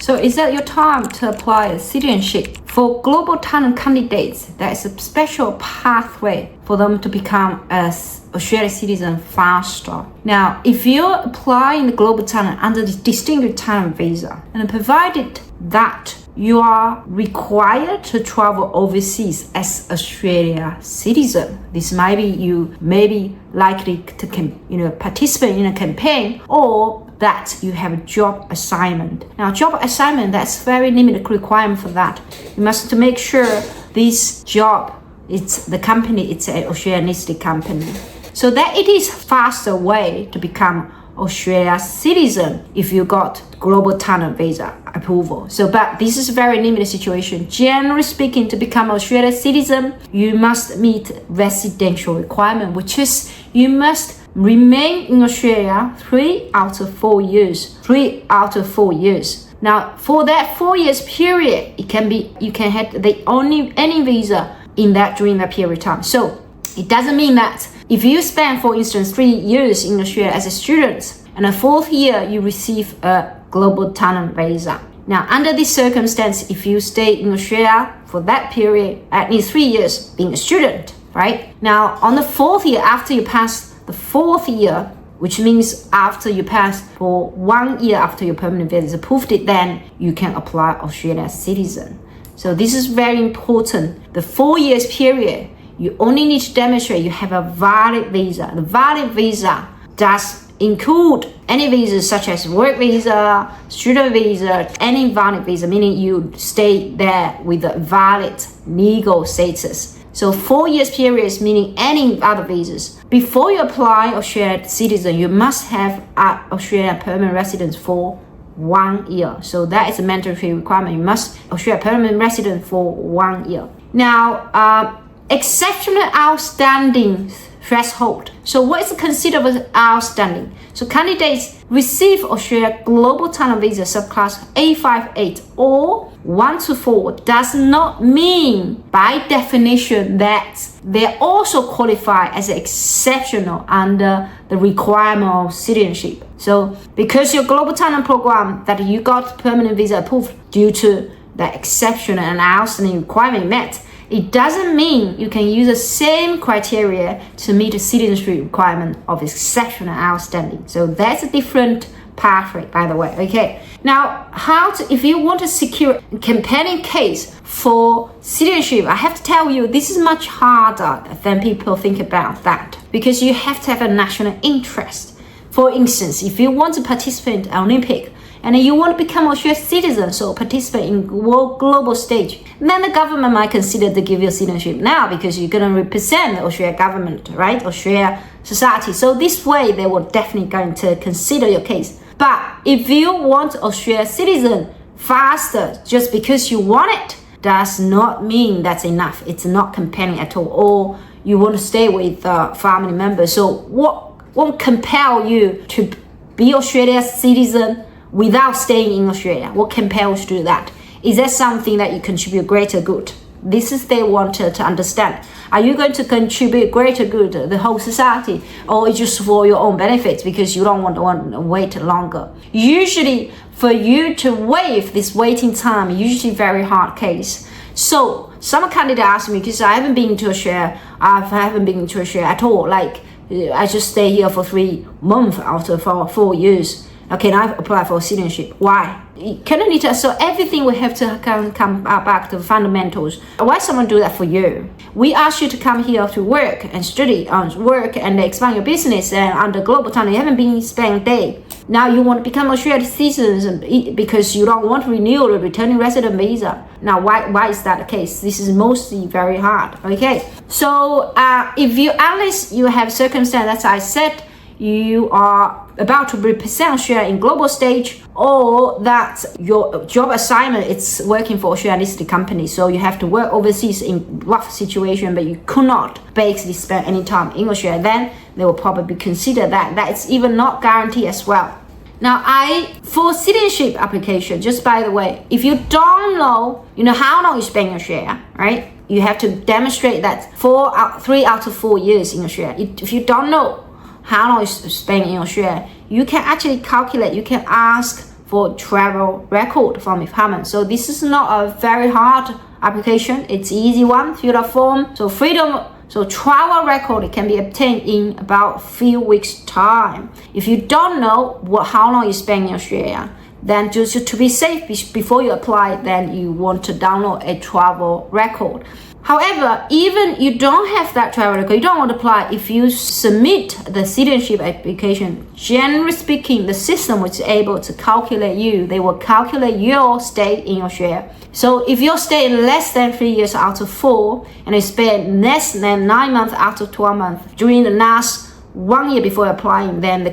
So is that your time to apply citizenship? For global talent candidates, there is a special pathway for them to become an Australian citizen faster. Now, if you apply in the global talent under the distinguished talent visa, and provided that you are required to travel overseas as Australia citizen, this might be you may be likely to participate in a campaign, or that you have a job assignment. Now, job assignment, that's very limited requirement for that. You must make sure this job, it's an Australian listed company. So that it is faster way to become Australia citizen if you got global talent visa approval. So, but this is a very limited situation. Generally speaking, to become Australia citizen, you must meet residential requirement, which is you must remain in Australia 3 out of 4 years. 3 out of 4 years. Now, for that 4 years period, you can have any visa during that period of time. So it doesn't mean that if you spend, for instance, 3 years in Australia as a student, and the 4th year you receive a global talent visa. Now, under this circumstance, if you stay in Australia for that period, at least 3 years being a student, right? Now, on the 4th year, after you pass the 4th year, which means after you pass for 1 year after your permanent visa is approved, then you can apply Australian citizen. So this is very important. The 4 years period, you only need to demonstrate you have a valid visa. The valid visa does include any visas such as work visa, student visa, any valid visa, meaning you stay there with a valid legal status. So 4 years periods, meaning any other visas. Before you apply Australian citizen, you must have an Australian permanent residence for 1 year. So that is a mandatory requirement. You must Australian permanent resident for 1 year. Now, exceptional outstanding threshold. So what is considered as outstanding? So candidates receive Australia Global Talent Visa subclass A58 or 1 to 4 does not mean by definition that they also qualify as exceptional under the requirement of citizenship. So because your Global Talent program that you got permanent visa approved due to the exceptional and outstanding requirement met, it doesn't mean you can use the same criteria to meet the citizenship requirement of exceptional outstanding. So that's a different pathway, by the way. Okay. Now, if you want to secure a compelling case for citizenship, I have to tell you, this is much harder than people think about that, because you have to have a national interest. For instance, if you want to participate in Olympic, and you want to become Australian citizen, so participate in global stage, then the government might consider to give you citizenship now because you're going to represent the Australian government, right? Australia society. So this way, they will definitely going to consider your case. But if you want Australian citizen faster, just because you want it, does not mean that's enough. It's not compelling at all. Or you want to stay with family members. So what won't compel you to be Australian citizen without staying in Australia? What compels you to do that? Is that something that you contribute greater good? This is they want to understand. Are you going to contribute greater good to the whole society, or just for your own benefits because you don't want to wait longer? Usually, for you to waive this waiting time, usually very hard case. So some candidate ask me, because I haven't been to Australia at all. Like I just stay here for 3 months after 4 years. Okay, now I apply for citizenship. Why? So everything we have to come back to the fundamentals. Why someone do that for you? We ask you to come here to work and study, work and expand your business, and under global time, you haven't been spending a day. Now you want to become Australian citizens because you don't want to renew the returning resident visa. Now, why is that the case? This is mostly very hard. Okay, so unless you have circumstance, as I said, you are about to represent Australia in global stage, or that your job assignment it's working for Australian listed company, so you have to work overseas in rough situation, but you could not basically spend any time in Australia, then they will probably consider that. That's even not guaranteed as well. Now, for citizenship application, just by the way, if you don't know, how long you spend in Australia, right? You have to demonstrate that 3 out of 4 years in Australia. If you don't know how long you spend in Australia, you can actually calculate, you can ask for travel record from your apartment. So this is not a very hard application. It's easy one. Fill out form. So travel record can be obtained in about few weeks time. If you don't know how long you spend in Australia, then just to be safe before you apply, then you want to download a travel record. However, even you don't have that travel record, you don't want to apply, if you submit the citizenship application, generally speaking, the system is able to calculate you. They will calculate your stay in Australia. So if you stay less than 3 years out of 4, and you spend less than 9 months out of 12 months during the last 1 year before applying, then the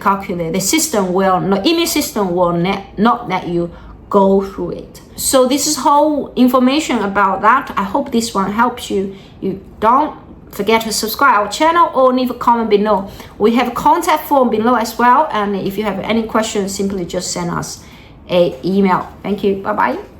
email system will not let you go through it. So this is whole information about that. I hope this one helps you. You don't forget to subscribe our channel or leave a comment below. We have a contact form below as well, and if you have any questions, simply just send us an email. Thank you. Bye bye.